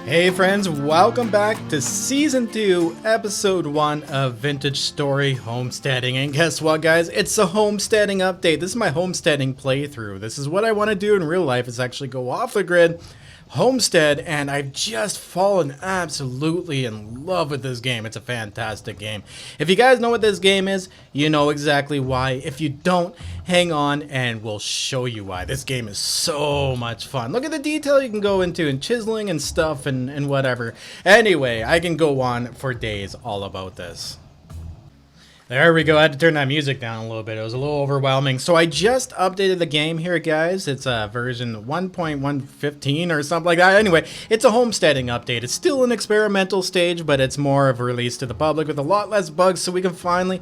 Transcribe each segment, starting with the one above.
Hey friends, welcome back to Season 2, Episode 1 of Vintage Story Homesteading. And guess what guys, it's a homesteading update. This is my homesteading playthrough. This is what I want to do in real life, is actually go off the grid, homestead, and I've just fallen absolutely in love with this game. It's a fantastic game. If you guys know what this game is, you know exactly why. If you don't, hang on and we'll show you why. This game is so much fun. Look at the detail you can go into and chiseling and stuff and whatever. Anyway, I can go on for days all about this. There we go. I had to turn that music down a little bit. It was a little overwhelming. So I just updated the game here, guys. It's version 1.115 or something like that. Anyway, it's a homesteading update. It's still an experimental stage, but it's more of a release to the public with a lot less bugs, so we can finally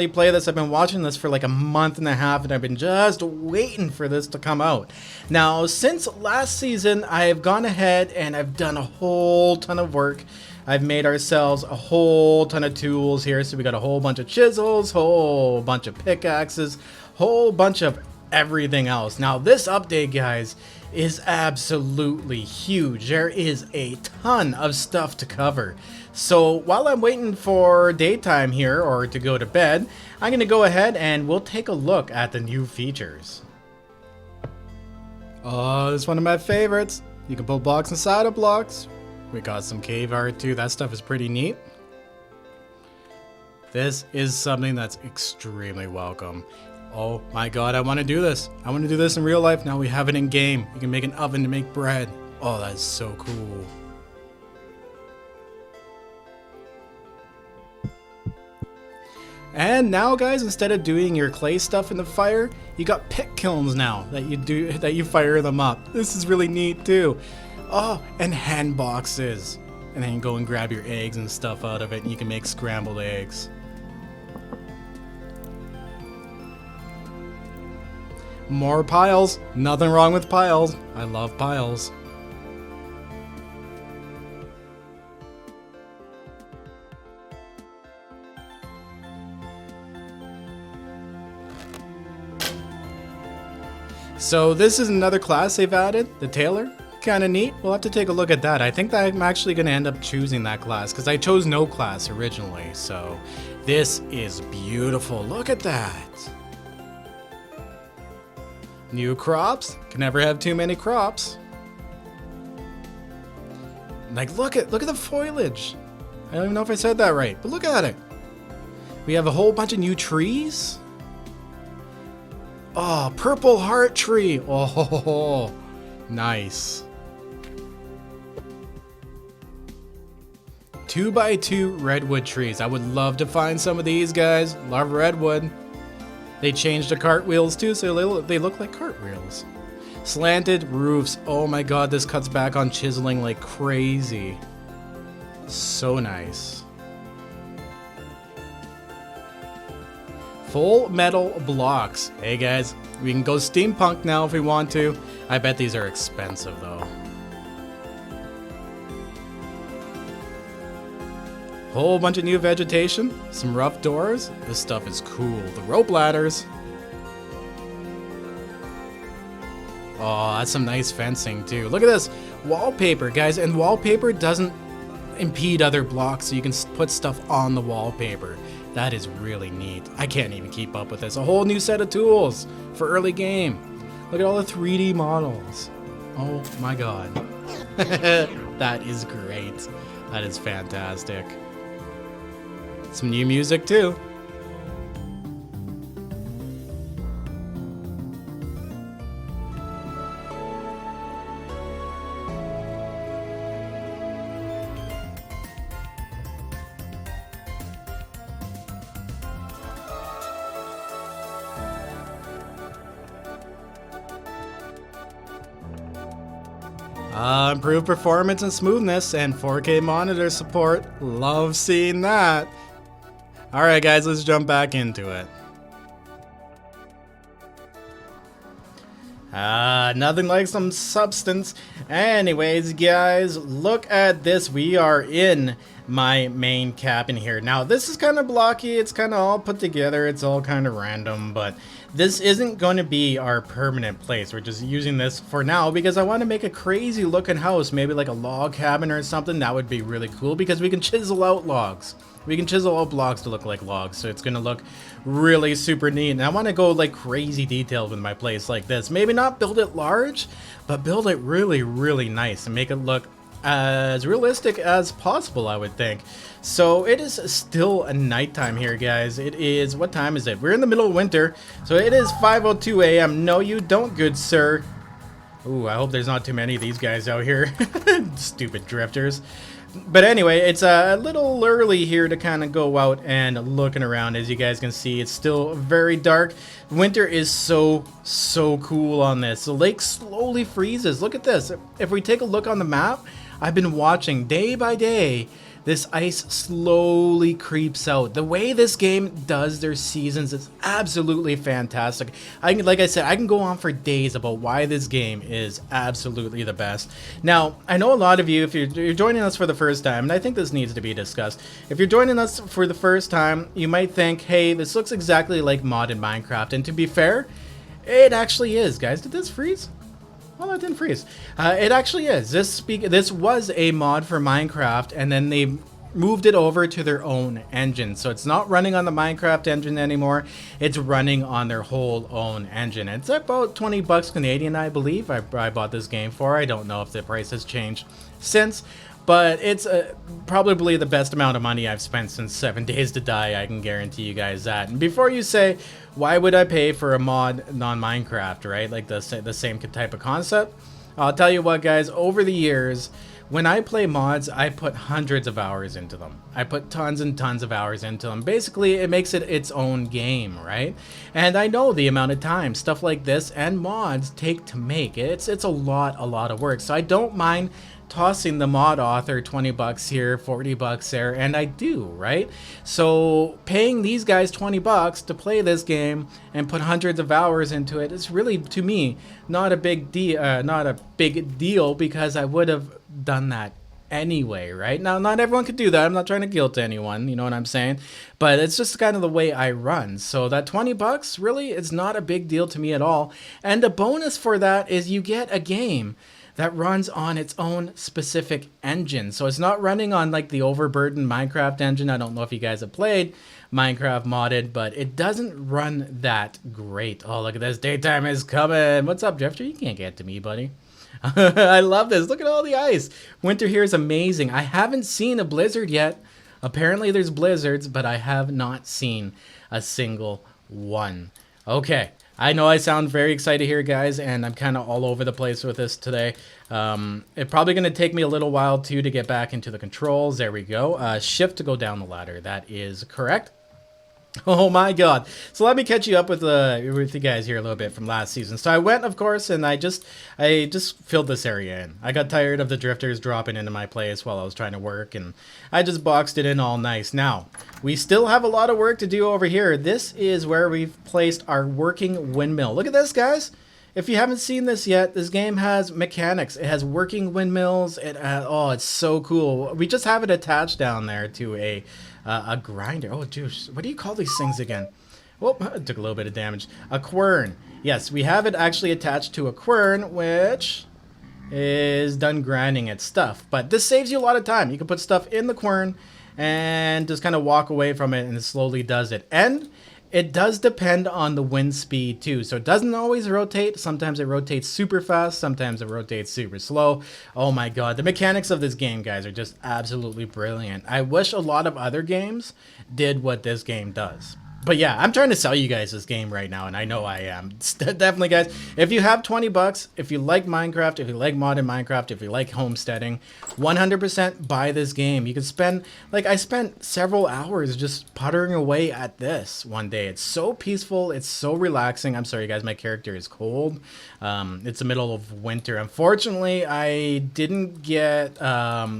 play this. I've been watching this for like a month and a half, and I've been just waiting for this to come out. Now, since last season, I have gone ahead and I've done a whole ton of work. I've made ourselves a whole ton of tools here. So we got a whole bunch of chisels, whole bunch of pickaxes, whole bunch of everything else. Now this update, guys, is absolutely huge. There is a ton of stuff to cover. So while I'm waiting for daytime here, or to go to bed, I'm going to go ahead and we'll take a look at the new features. Oh, this is one of my favorites. You can put blocks inside of blocks. We got some cave art too. That stuff is pretty neat. This is something that's extremely welcome. Oh my god, I want to do this. I want to do this in real life. Now we have it in game. You can make an oven to make bread. Oh, that's so cool. And now guys, instead of doing your clay stuff in the fire, you got pit kilns now that you fire them up. This is really neat too. Oh, and hand boxes. And then you go and grab your eggs and stuff out of it, and you can make scrambled eggs. More piles. Nothing wrong with piles. I love piles. So this is another class they've added, the tailor. Kind of neat. We'll have to take a look at that. I think that I'm actually going to end up choosing that class because I chose no class originally. So this is beautiful. Look at that. New crops. Can never have too many crops. Like look at the foliage. I don't even know if I said that right, but look at it. We have a whole bunch of new trees. Oh, purple heart tree. Oh, nice. 2x2 redwood trees. I would love to find some of these guys. Love redwood. They changed the cartwheels too, so they look like cartwheels. Slanted roofs. Oh my god, this cuts back on chiseling like crazy. So nice. Full metal blocks. Hey guys, we can go steampunk now if we want to. I bet these are expensive though. Whole bunch of new vegetation, some rough doors. This stuff is cool. The rope ladders. Oh, that's some nice fencing too. Look at this wallpaper, guys, and wallpaper doesn't impede other blocks, so you can put stuff on the wallpaper. That is really neat. I can't even keep up with this. A whole new set of tools for early game. Look at all the 3D models. Oh my god. That is great. That is fantastic. Some new music too. Improved performance and smoothness and 4K monitor support. Love seeing that. Alright guys, let's jump back into it. Nothing like some substance. Anyways, guys, look at this. We are in my main cabin here. Now, this is kind of blocky. It's kind of all put together. It's all kind of random, but This isn't going to be our permanent place. We're just using this for now because I want to make a crazy looking house, maybe like a log cabin or something. That would be really cool because we can chisel out logs. We can chisel out blocks to look like logs, so it's going to look really super neat. And I want to go like crazy detailed with my place like this. Maybe not build it large, but build it really, really nice and make it look as realistic as possible, I would think. So it is still a nighttime here, guys. It is, what time is it? We're in the middle of winter, so it is 5:02 a.m. No, you don't, good sir. Ooh, I hope there's not too many of these guys out here. Stupid drifters. But anyway, it's a little early here to kind of go out and looking around. As you guys can see, it's still very dark. Winter is so cool on this. The lake slowly freezes. Look at this. If we take a look on the map, I've been watching day by day. This ice slowly creeps out. The way this game does their seasons is absolutely fantastic. Like I said, I can go on for days about why this game is absolutely the best. Now, I know a lot of you, if you're joining us for the first time, and I think this needs to be discussed. If you're joining us for the first time, you might think, hey, this looks exactly like modded Minecraft. And to be fair, it actually is, guys. Did this freeze? Oh, that didn't freeze. It actually is. This was a mod for Minecraft, and then they moved it over to their own engine. So it's not running on the Minecraft engine anymore. It's running on their whole own engine. It's about 20 bucks Canadian, I believe. I bought this game for. I don't know if the price has changed since, but it's probably the best amount of money I've spent since 7 Days to Die. I can guarantee you guys that. And before you say, why would I pay for a mod on Minecraft, right? Like the same type of concept. I'll tell you what, guys, over the years, when I play mods, I put hundreds of hours into them. I put tons and tons of hours into them. Basically, it makes it its own game, right? And I know the amount of time stuff like this and mods take to make. It's a lot of work. So I don't mind tossing the mod author 20 bucks here, 40 bucks there, and I do, right? So paying these guys 20 bucks to play this game and put hundreds of hours into it is really, to me, not a big deal, because I would have done that anyway, right? Now, not everyone could do that. I'm not trying to guilt anyone, you know what I'm saying? But it's just kind of the way I run. So that 20 bucks, really, it's not a big deal to me at all. And the bonus for that is you get a game that runs on its own specific engine. So it's not running on like the overburdened Minecraft engine. I don't know if you guys have played Minecraft modded, but it doesn't run that great. Oh, look at this. Daytime is coming. What's up, Drifter? You can't get to me, buddy. I love this. Look at all the ice. Winter here is amazing. I haven't seen a blizzard yet. Apparently there's blizzards, but I have not seen a single one. Okay. I know I sound very excited here, guys, and I'm kind of all over the place with this today. It's probably going to take me a little while, too, to get back into the controls. There we go. Shift to go down the ladder. That is correct. Oh my god. So let me catch you up with you guys here a little bit from last season. So I went, of course, and I just filled this area in. I got tired of the drifters dropping into my place while I was trying to work, and I just boxed it in all nice. Now, we still have a lot of work to do over here. This is where we've placed our working windmill. Look at this, guys. If you haven't seen this yet, this game has mechanics. It has working windmills. Oh, it's so cool. We just have it attached down there to a grinder. Oh, juice. What do you call these things again? Well, it took a little bit of damage. A quern. Yes, we have it actually attached to a quern, which is done grinding its stuff. But this saves you a lot of time. You can put stuff in the quern and just kind of walk away from it, and it slowly does it. And it does depend on the wind speed too. So it doesn't always rotate. Sometimes it rotates super fast. Sometimes it rotates super slow. Oh my god. The mechanics of this game, guys, are just absolutely brilliant. I wish a lot of other games did what this game does. But yeah, I'm trying to sell you guys this game right now, and I know I am. Definitely, guys, if you have 20 bucks, if you like Minecraft, if you like modded Minecraft, if you like homesteading, 100% buy this game. You can spend, like, I spent several hours just puttering away at this one day. It's so peaceful. It's so relaxing. I'm sorry, guys, my character is cold. It's the middle of winter. Unfortunately, I didn't get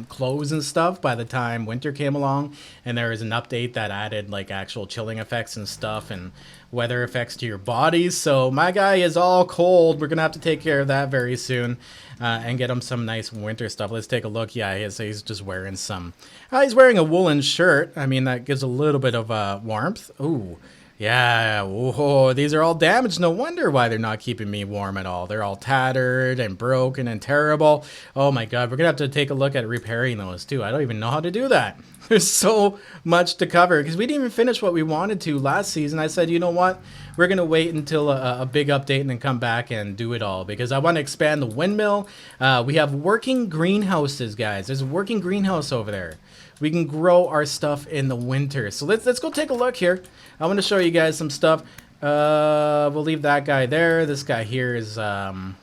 clothes and stuff by the time winter came along, and there was an update that added, like, actual chilling effects and stuff and weather effects to your bodies. So my guy is all cold. We're gonna have to take care of that very soon and get him some nice winter stuff. Let's take a look. Yeah, he's just wearing some he's wearing a woolen shirt. I mean, that gives a little bit of warmth. Ooh, Yeah, whoa, these are all damaged. No wonder why they're not keeping me warm at all. They're all tattered and broken and terrible. Oh my god, we're gonna have to take a look at repairing those too. I don't even know how to do that. There's so much to cover because we didn't even finish what we wanted to last season. I said, you know what? We're gonna wait until a big update and then come back and do it all because I want to expand the windmill. We have working greenhouses, guys. There's a working greenhouse over there. We can grow our stuff in the winter. So let's go take a look here. I want to show you guys some stuff. We'll leave that guy there. This guy here is not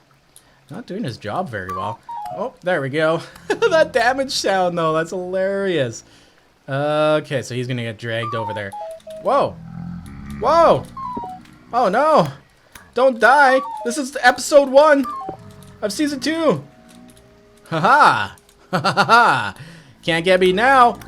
doing his job very well. Oh, there we go. That damage sound though, that's hilarious. Okay, so he's gonna get dragged over there. Whoa. Whoa. Oh no. Don't die. This is episode 1 of season 2. Haha. Ha ha ha. Can't get me now.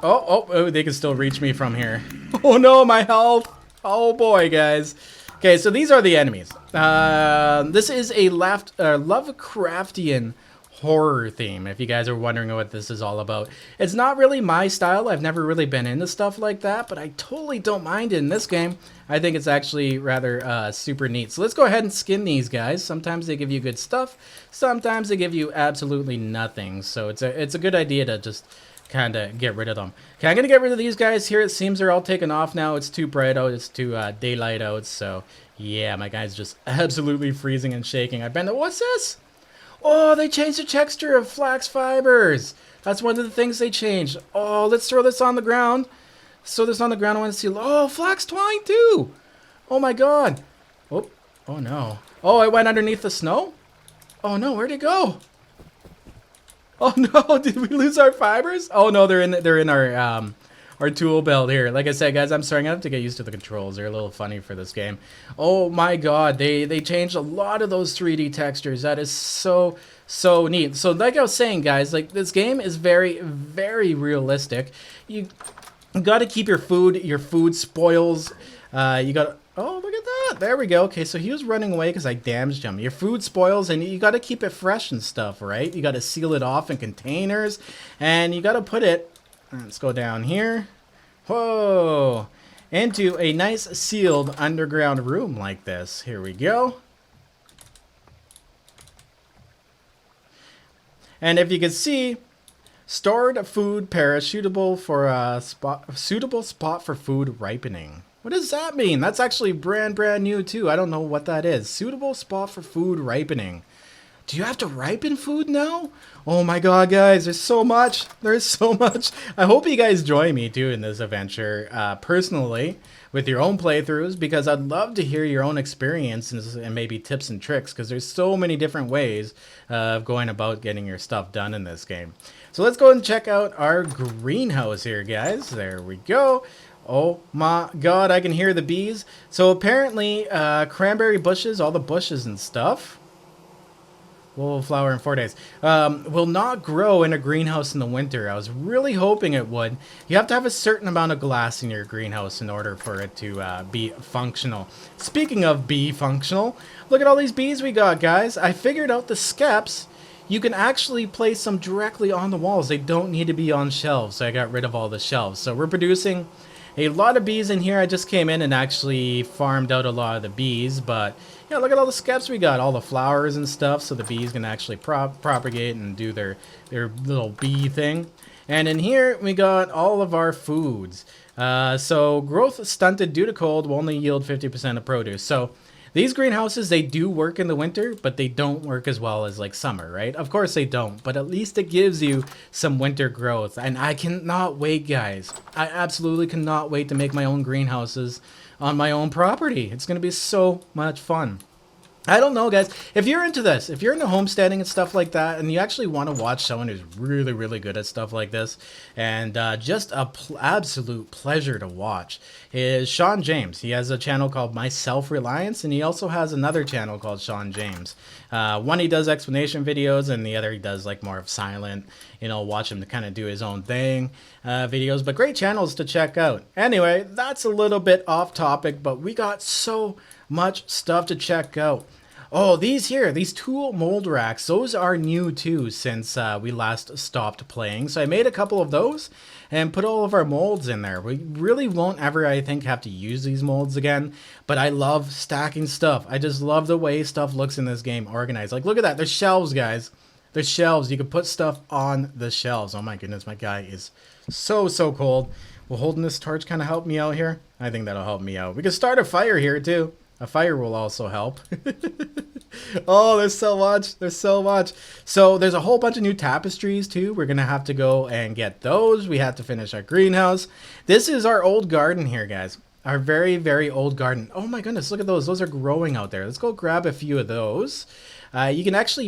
Oh, they can still reach me from here. Oh no, my health. Oh boy, guys. Okay, so these are the enemies. This is a Lovecraftian horror theme, if you guys are wondering what this is all about. It's not really my style. I've never really been into stuff like that, but I totally don't mind it in this game. I think it's actually rather super neat. So let's go ahead and skin these guys. Sometimes they give you good stuff. Sometimes they give you absolutely nothing. So it's a good idea to just kind of get rid of them. Okay, I'm going to get rid of these guys here. It seems they're all taken off now. It's too bright out. It's too daylight out. So yeah, my guy's just absolutely freezing and shaking. I've been, what's this? Oh, they changed the texture of flax fibers. That's one of the things they changed. Oh, let's throw this on the ground. Throw this on the ground. I want to see. Oh, flax twine too. Oh my god. Oh, oh no. Oh, it went underneath the snow? Oh no, where'd it go? Oh no, did we lose our fibers? Oh no, they're in our tool belt here. Like I said, guys, I'm sorry, I'm gonna have to get used to the controls. They're a little funny for this game. Oh my god, they changed a lot of those 3D textures. That is so neat. So like I was saying, guys, like this game is very realistic. You got to keep your food spoils. You got, oh, look at that. There we go. Okay, so he was running away because I damaged him. Your food spoils and you got to keep it fresh and stuff, right? You got to seal it off in containers and you got to put it, let's go down here. Whoa. Into a nice sealed underground room like this. Here we go. And if you can see, stored food pair suitable for a suitable spot for food ripening. What does that mean? That's actually brand new too. I don't know what that is. Suitable spot for food ripening. Do you have to ripen food now? Oh my god, guys, there's so much. There's so much. I hope you guys join me too in this adventure personally with your own playthroughs because I'd love to hear your own experiences and maybe tips and tricks because there's so many different ways of going about getting your stuff done in this game. So let's go and check out our greenhouse here, guys. There we go. Oh my god, I can hear the bees. So apparently cranberry bushes, all the bushes and stuff, will flower in 4 days. Will not grow in a greenhouse in the winter. I was really hoping it would. You have to have a certain amount of glass in your greenhouse in order for it to be functional. Speaking of bee functional, look at all these bees we got, guys. I figured out the skeps. You can actually place them directly on the walls. They don't need to be on shelves. So I got rid of all the shelves. So we're producing a lot of bees in here. I just came in and actually farmed out a lot of the bees, but yeah, look at all the skeps we got, all the flowers and stuff, so the bees can actually propagate and do their little bee thing. And in here, we got all of our foods. So growth stunted due to cold will only yield 50% of produce. So these greenhouses, they do work in the winter, but they don't work as well as like summer, right? Of course they don't, but at least it gives you some winter growth. And I cannot wait, guys. I absolutely cannot wait to make my own greenhouses on my own property. It's going to be so much fun. I don't know, guys. If you're into this, if you're into homesteading and stuff like that, and you actually want to watch someone who's really good at stuff like this, and just a absolute pleasure to watch, is Sean James. He has a channel called My Self-Reliance, and he also has another channel called Sean James. One he does explanation videos, and the other he does like more of silent, you know, watch him to kind of do his own thing videos. But great channels to check out. Anyway, that's a little bit off topic, but we got so much stuff to check out. Oh, these tool mold racks, those are new too since we last stopped playing. So I made a couple of those, and put all of our molds in there. We really won't ever, I think, have to use these molds again, but I love stacking stuff. I just love the way stuff looks in this game organized. Like, look at that. There's shelves, guys. There's shelves. You can put stuff on the shelves. Oh my goodness, my guy is so cold. Will holding this torch kind of help me out here? I think that'll help me out. We can start a fire here too. A fire will also help. Oh, there's so much. There's so much. So there's a whole bunch of new tapestries too. We're going to have to go and get those. We have to finish our greenhouse. This is our old garden here, guys. Our very old garden. Oh my goodness, look at those. Those are growing out there. Let's go grab a few of those. You can actually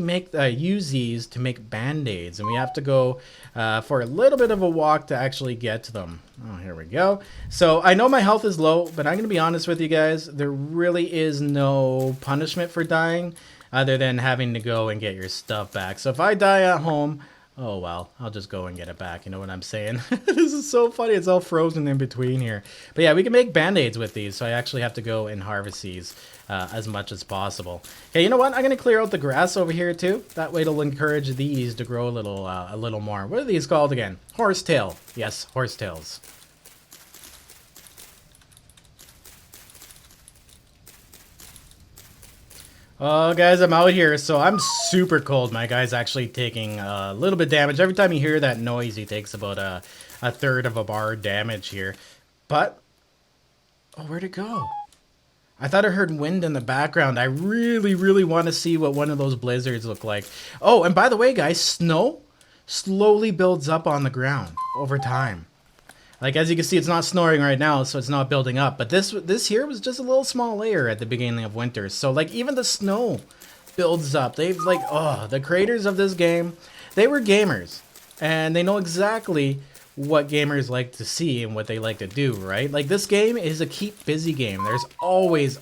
use these to make band-aids, and we have to go for a little bit of a walk to actually get to them. Oh, here we go. So I know my health is low, but I'm going to be honest with you guys. There really is no punishment for dying other than having to go and get your stuff back. So if I die at home, oh well, I'll just go and get it back. You know what I'm saying? This is so funny. It's all frozen in between here. But yeah, we can make band-aids with these, so I actually have to go and harvest these as much as possible. Okay, you know what? I'm going to clear out the grass over here too. That way it'll encourage these to grow a little more. What are these called again? Horsetail. Yes, horsetails. Oh, guys, I'm out here, so I'm super cold. My guy's actually taking a little bit damage. Every time you hear that noise, he takes about a third of a bar damage here. But, oh, where'd it go? I thought I heard wind in the background. I really want to see what one of those blizzards look like. Oh, and by the way, guys, snow slowly builds up on the ground over time. Like, as you can see, it's not snowing right now, so it's not building up. But this here was just a little small layer at the beginning of winter. So, like, even the snow builds up. They've, like, oh, the creators of this game, they were gamers. And they know exactly what gamers like to see and what they like to do, right? Like, this game is a keep busy game. There's always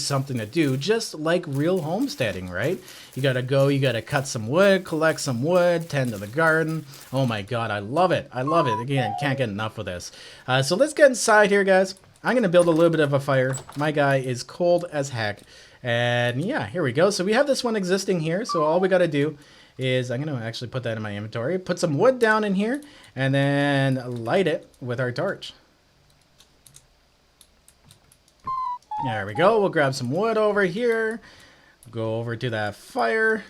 something to do, just like real homesteading, right? You gotta go, you gotta cut some wood, collect some wood, tend to the garden. Oh my god, I love it. I love it. Again, can't get enough of this. So let's get inside here, guys. I'm gonna build a little bit of a fire. My guy is cold as heck. And yeah, here we go. So we have this one existing here, so all we gotta do is I'm going to actually put that in my inventory, put some wood down in here, and then light it with our torch. There we go. We'll grab some wood over here, go over to that fire.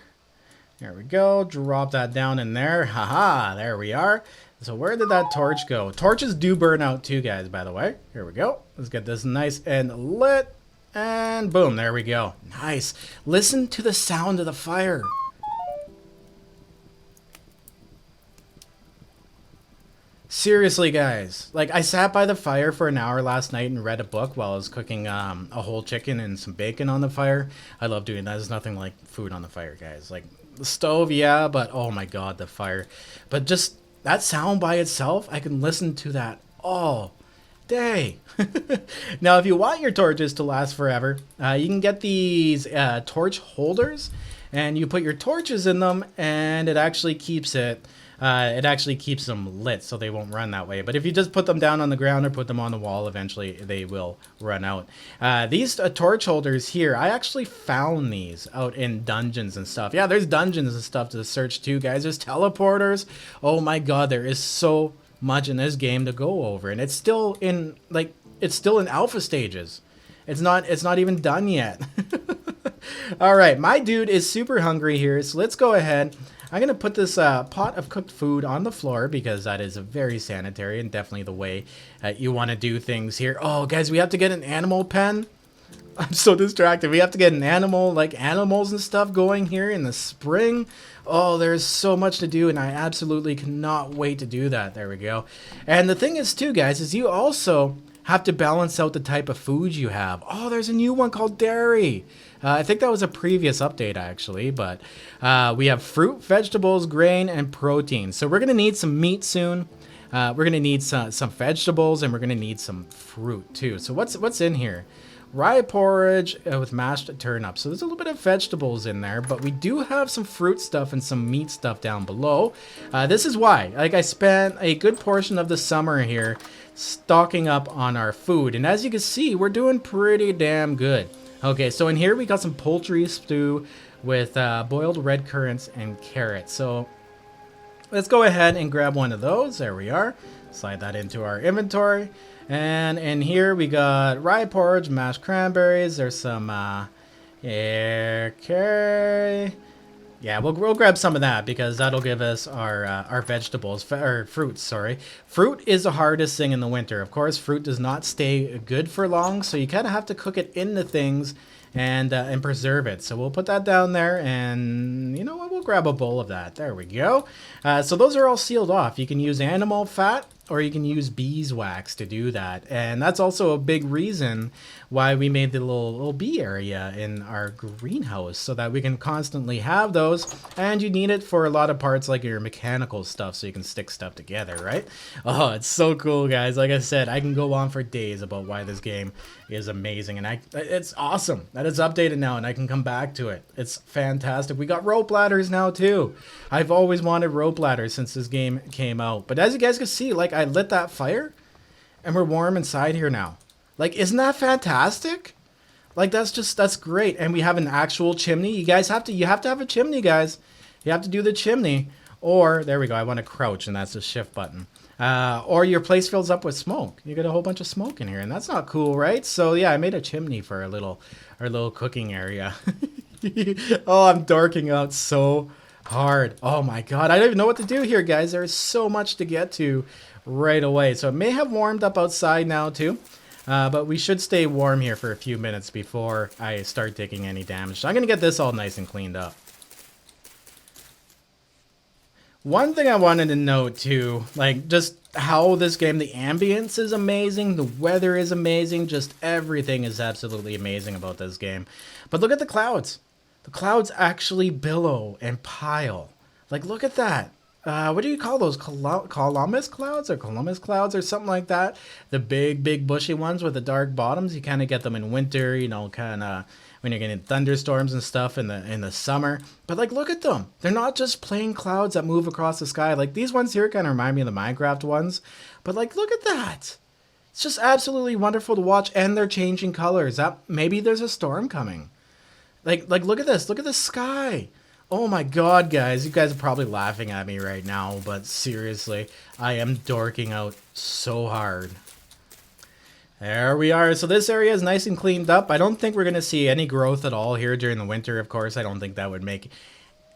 There we go. Drop that down in there. Haha, there we are. So where did that torch go? Torches do burn out too, guys, by the way. Here we go. Let's get this nice and lit, and boom, there we go. Nice. Listen to the sound of the fire. Seriously, guys, like, I sat by the fire for an hour last night and read a book while I was cooking a whole chicken and some bacon on the fire. I love doing that. There's nothing like food on the fire, guys. Like, the stove, yeah, but oh my god, the fire. But just that sound by itself, I can listen to that all day. Now, if you want your torches to last forever, you can get these torch holders, and you put your torches in them, and it actually keeps them lit, so they won't run that way. But if you just put them down on the ground or put them on the wall, eventually they will run out. These torch holders here, I actually found these out in dungeons and stuff. Yeah, there's dungeons and stuff to search too, guys. There's teleporters. Oh my god, there is so much in this game to go over, and it's still in alpha stages. It's not even done yet. All right, my dude is super hungry here, so let's go ahead. I'm going to put this pot of cooked food on the floor because that is very sanitary and definitely the way you want to do things here. Oh, guys, we have to get an animal pen. I'm so distracted. We have to get an animal, like animals and stuff going here in the spring. Oh, there's so much to do, and I absolutely cannot wait to do that. There we go. And the thing is, too, guys, is you also have to balance out the type of food you have. Oh, there's a new one called dairy. I think that was a previous update, actually, but we have fruit, vegetables, grain, and protein. So we're going to need some meat soon. We're going to need some vegetables, and we're going to need some fruit, too. So what's in here? Rye porridge with mashed turnips. So there's a little bit of vegetables in there, but we do have some fruit stuff and some meat stuff down below. This is why. Like, I spent a good portion of the summer here stocking up on our food. And as you can see, we're doing pretty damn good. Okay, so in here we got some poultry stew with boiled red currants and carrots. So Let's go ahead and grab one of those. There we are. Slide that into our inventory. And in here we got rye porridge, mashed cranberries. There's some okay. Yeah, we'll grab some of that because that'll give us our vegetables, or fruits, sorry. Fruit is the hardest thing in the winter. Of course, fruit does not stay good for long, so you kind of have to cook it into things and preserve it. So we'll put that down there, and you know what? We'll grab a bowl of that. There we go. So those are all sealed off. You can use animal fat, or you can use beeswax to do that. And that's also a big reason why we made the little bee area in our greenhouse, so that we can constantly have those. And you need it for a lot of parts like your mechanical stuff, so you can stick stuff together, right? Oh, it's so cool, guys. Like I said, I can go on for days about why this game is amazing, and it's awesome that it's updated now and I can come back to it. It's fantastic. We got rope ladders now too. I've always wanted rope ladders since this game came out. But as you guys can see, like, I lit that fire and we're warm inside here now. Like, isn't that fantastic? Like, that's great. And we have an actual chimney. You have to have a chimney, guys. You have to do the chimney. Or, there we go, I want to crouch, and that's the shift button. Or your place fills up with smoke. You get a whole bunch of smoke in here, and that's not cool, right? So yeah, I made a chimney for our little cooking area. Oh, I'm darking out so hard. Oh my god, I don't even know what to do here, guys. There's so much to get to right away. So it may have warmed up outside now too. But we should stay warm here for a few minutes before I start taking any damage. So I'm going to get this all nice and cleaned up. One thing I wanted to note too, like just how this game, the ambience is amazing, the weather is amazing, just everything is absolutely amazing about this game. But look at the clouds. The clouds actually billow and pile. Like, look at that. What do you call those? Columbus clouds or something like that? The big bushy ones with the dark bottoms. You kind of get them in winter, you know, kind of when you're getting thunderstorms and stuff in the summer. But like, look at them. They're not just plain clouds that move across the sky. Like, these ones here kind of remind me of the Minecraft ones. But like, look at that. It's just absolutely wonderful to watch, and they're changing colors. Maybe there's a storm coming. Like look at this. Look at the sky. Oh my god, guys. You guys are probably laughing at me right now, but seriously, I am dorking out so hard. There we are. So this area is nice and cleaned up. I don't think we're going to see any growth at all here during the winter, of course. I don't think that would make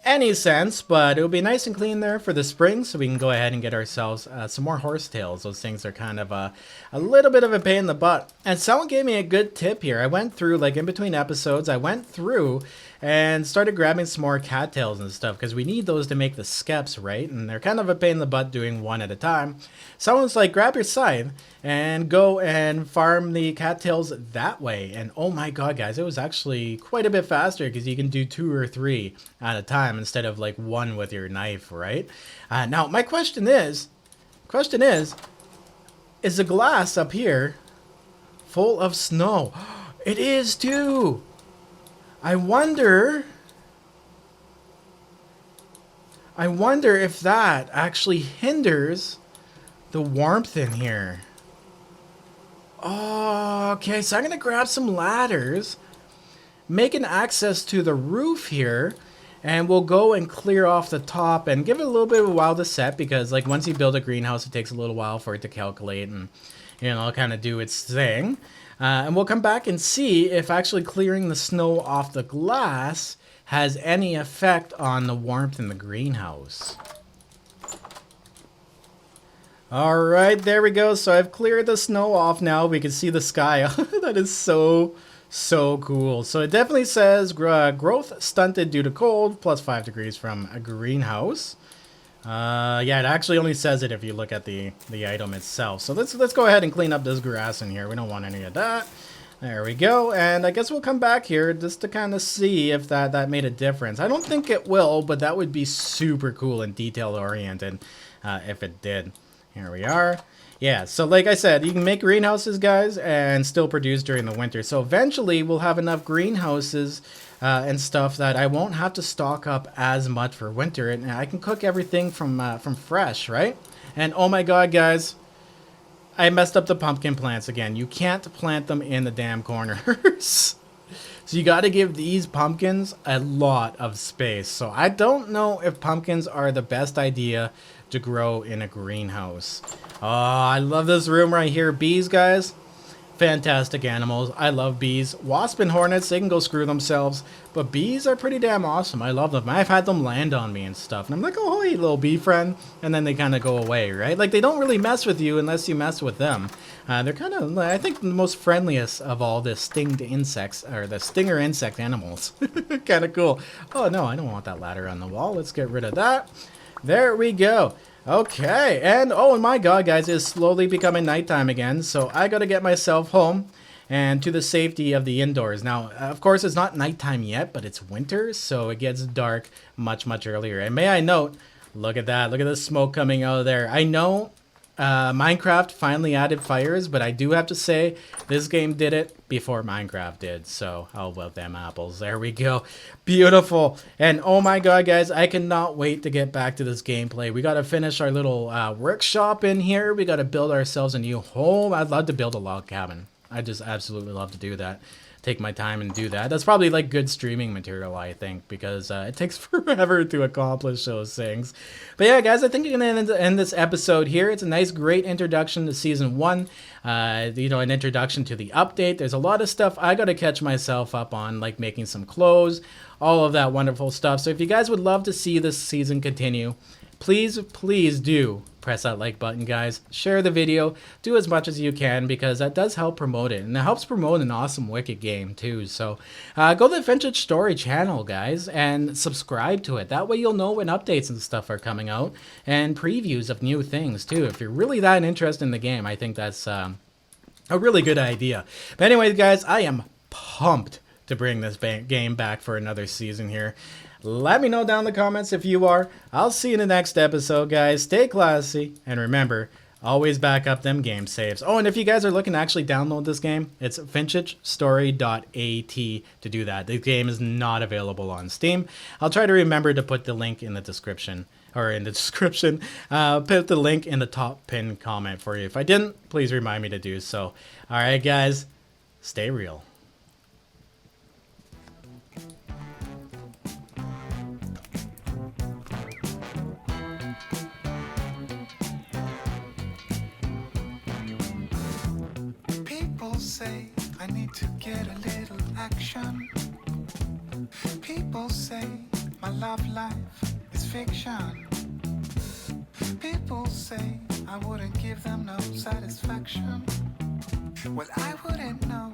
any sense, but it will be nice and clean there for the spring, so we can go ahead and get ourselves some more horsetails. Those things are kind of a little bit of a pain in the butt. And someone gave me a good tip here. I went through, like in between episodes, I went through and started grabbing some more cattails and stuff, because we need those to make the skeps, right? And they're kind of a pain in the butt doing one at a time. Someone's like, grab your scythe and go and farm the cattails that way. And oh my god, guys, it was actually quite a bit faster, because you can do 2 or 3 at a time instead of like 1 with your knife, right? Now, my question is the glass up here full of snow? It is too! I wonder if that actually hinders the warmth in here. Oh, okay, so I'm going to grab some ladders, make an access to the roof here, and we'll go and clear off the top and give it a little bit of a while to set, because like once you build a greenhouse, it takes a little while for it to calculate and, you know, kind of do its thing. And we'll come back and see if actually clearing the snow off the glass has any effect on the warmth in the greenhouse. Alright, there we go. So I've cleared the snow off now. We can see the sky. That is so cool. So it definitely says growth stunted due to cold, plus 5 degrees from a greenhouse. Yeah, it actually only says it if you look at the item itself. So let's go ahead and clean up this grass in here. We don't want any of that. There we go. And I guess we'll come back here just to kind of see if that made a difference. I don't think it will, but that would be super cool and detail oriented if it did. Here we are. Yeah, so like I said, you can make greenhouses, guys, and still produce during the winter. So eventually we'll have enough greenhouses and stuff that I won't have to stock up as much for winter, and I can cook everything from fresh, right? And oh my god, guys, I messed up the pumpkin plants again. You can't plant them in the damn corners. So you got to give these pumpkins a lot of space. So I don't know if pumpkins are the best idea to grow in a greenhouse. Oh, I love this room right here. Bees, guys. Fantastic animals. I love bees. Wasp and hornets, they can go screw themselves. But bees are pretty damn awesome. I love them. I've had them land on me and stuff. And I'm like, oh, hey, little bee friend. And then they kind of go away, right? Like, they don't really mess with you unless you mess with them. They're kind of, I think, the most friendliest of all the stinged insects, or the stinger insect animals. Kind of cool. Oh, no, I don't want that ladder on the wall. Let's get rid of that. There we go. Okay, and oh my god, guys, it's slowly becoming nighttime again, so I gotta get myself home and to the safety of the indoors. Now, of course, it's not nighttime yet, but it's winter, so it gets dark much, much earlier. And may I note, look at that, look at the smoke coming out of there. I know Minecraft finally added fires, but I do have to say, this game did it before Minecraft did. So, how about them apples? There we go. Beautiful. And oh my god, guys, I cannot wait to get back to this gameplay. We got to finish our little workshop in here. We got to build ourselves a new home. I'd love to build a log cabin. I just absolutely love to do that. Take my time and do that. That's probably like good streaming material, I think, because it takes forever to accomplish those things. But yeah, guys, I think you're gonna end this episode here. It's a nice, great introduction to season 1. You know, an introduction to the update. There's a lot of stuff I gotta catch myself up on, like making some clothes, all of that wonderful stuff. So if you guys would love to see this season continue, please do press that like button, guys. Share the video. Do as much as you can, because that does help promote it. And it helps promote an awesome Wicked game, too. So go to the Vintage Story channel, guys, and subscribe to it. That way you'll know when updates and stuff are coming out. And previews of new things, too. If you're really that interested in the game, I think that's a really good idea. But anyway, guys, I am pumped to bring this game back for another season here. Let me know down in the comments if you are. I'll see you in the next episode, guys. Stay classy, and remember, always back up them game saves. Oh, and if you guys are looking to actually download this game, it's vintagestory.at to do that. The game is not available on Steam. I'll try to remember to put the link in the description. Put the link in the top pinned comment for you. If I didn't, please remind me to do so. Alright, guys, stay real. Say I need to get a little action. People say my love life is fiction. People say I wouldn't give them no satisfaction. Well, I wouldn't know,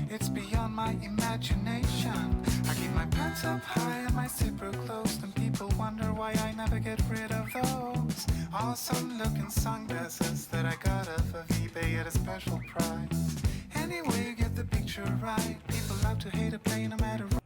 it's beyond my imagination. I keep my pants up high and my zipper closed, and people wonder why I never get rid of those awesome looking sunglasses that I got off of eBay at a special price. Anyway, you get the picture right. People love to hate a play no matter what.